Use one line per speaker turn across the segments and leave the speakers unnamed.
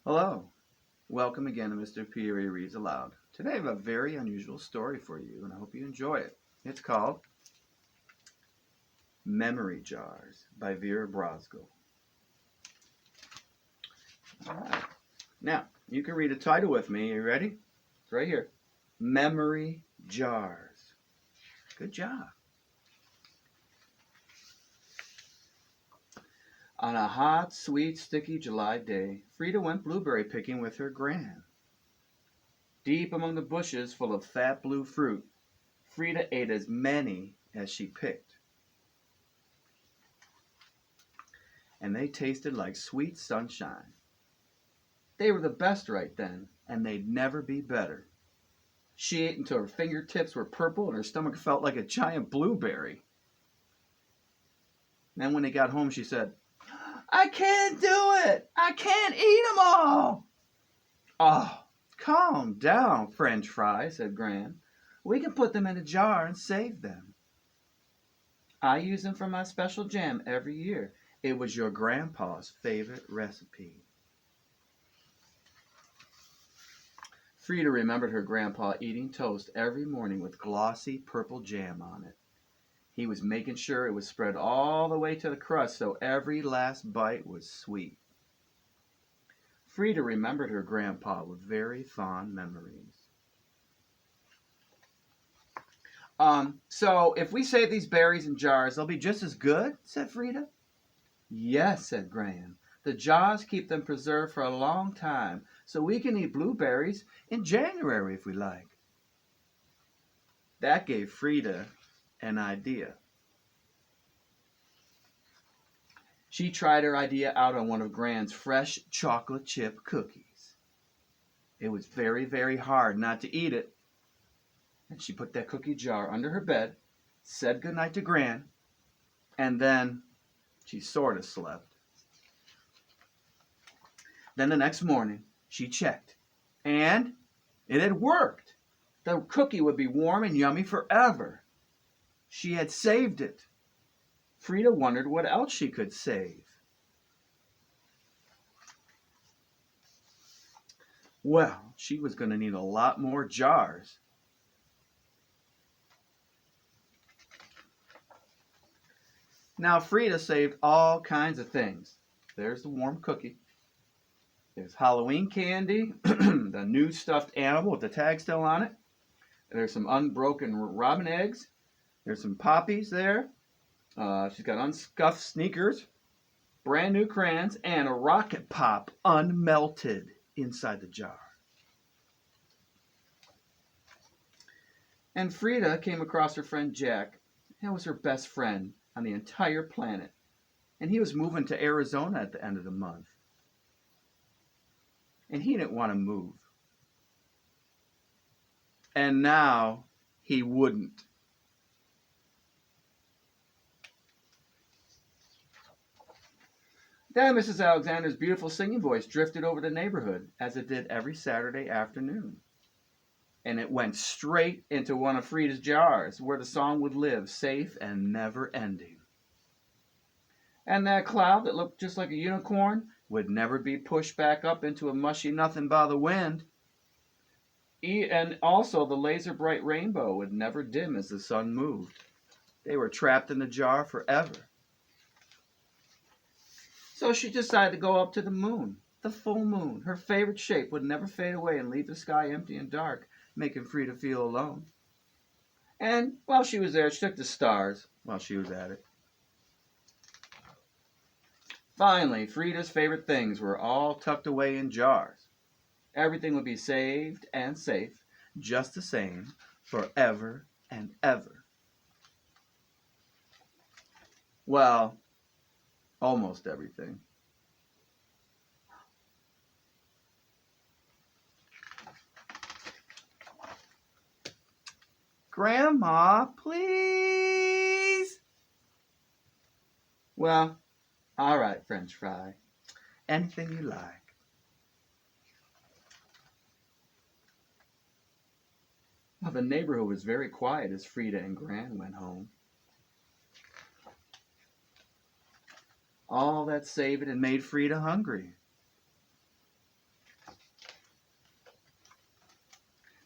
Hello, welcome again to Mr. Peary Reads Aloud. Today I have a very unusual story for you, and I hope you enjoy it. It's called Memory Jars by Vera Brosgol. All right. Now, you can read the title with me. Are you ready? It's right here. Memory Jars. Good job. On a hot, sweet, sticky July day, Frida went blueberry picking with her gran. Deep among the bushes full of fat blue fruit, Frida ate as many as she picked, and they tasted like sweet sunshine. They were the best right then, and they'd never be better. She ate until her fingertips were purple and her stomach felt like a giant blueberry. Then when they got home, she said, "I can't do it! I can't eat them all!" "Oh, calm down, French fry," said Gran. "We can put them in a jar and save them. I use them for my special jam every year. It was your grandpa's favorite recipe." Frida remembered her grandpa eating toast every morning with glossy purple jam on it. He was making sure it was spread all the way to the crust so every last bite was sweet. Frida remembered her grandpa with very fond memories. So if we save these berries in jars, they'll be just as good?" said Frida. "Yes," said Gran. "The jars keep them preserved for a long time, so we can eat blueberries in January if we like." That gave Frida an idea. She tried her idea out on one of Gran's fresh chocolate chip cookies. It was very, very hard not to eat it, and she put that cookie jar under her bed, said goodnight to Gran, and then she sort of slept. Then the next morning, she checked, and it had worked. The cookie would be warm and yummy forever. She had saved it. Frida wondered what else she could save. Well, she was going to need a lot more jars. Now, Frida saved all kinds of things. There's the warm cookie. There's Halloween candy, the new stuffed animal with the tag still on it. There's some unbroken robin eggs. There's some poppies there. She's got unscuffed sneakers, brand new crayons, and a rocket pop unmelted inside the jar. And Frida came across her friend Jack. That was her best friend on the entire planet. And he was moving to Arizona at the end of the month. And he didn't want to move. And now he wouldn't. Then Mrs. Alexander's beautiful singing voice drifted over the neighborhood, as it did every Saturday afternoon. And it went straight into one of Frida's jars, where the song would live, safe and never ending. And that cloud that looked just like a unicorn would never be pushed back up into a mushy nothing by the wind. And also the laser bright rainbow would never dim as the sun moved. They were trapped in the jar forever. So she decided to go up to the moon, the full moon. Her favorite shape would never fade away and leave the sky empty and dark, making Frida feel alone. And while she was there, she took the stars while she was at it. Finally, Frida's favorite things were all tucked away in jars. Everything would be saved and safe, just the same, forever and ever. Well, almost everything. Grandma, please. Well, all right, French fry. Anything you like. Well, the neighborhood was very quiet as Frida and Gran went home. All that saved it and made Frida hungry.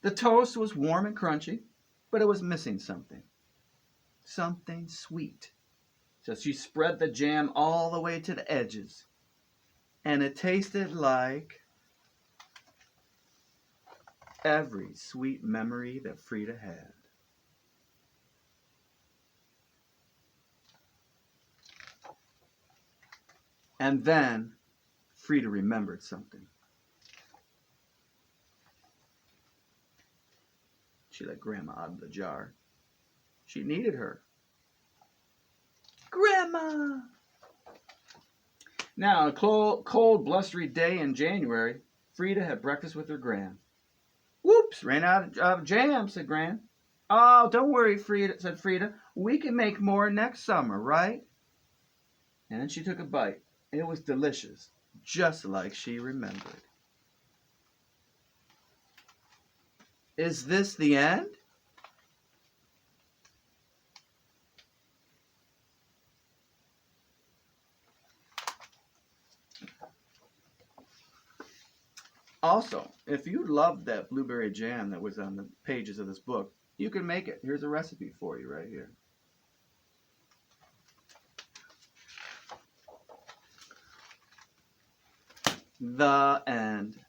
The toast was warm and crunchy, but it was missing something. Something sweet. So she spread the jam all the way to the edges. And it tasted like every sweet memory that Frida had. And then Frida remembered something. She let Grandma out of the jar. She needed her. Grandma! Now, on a cold, blustery day in January, Frida had breakfast with her Gran. Whoops, ran out of jam, said Gran. Oh, don't worry, Frida, said Frida. We can make more next summer, right? And then she took a bite. It was delicious, just like she remembered. Is this the end? Also, if you loved that blueberry jam that was on the pages of this book, you can make it. Here's a recipe for you right here. The end.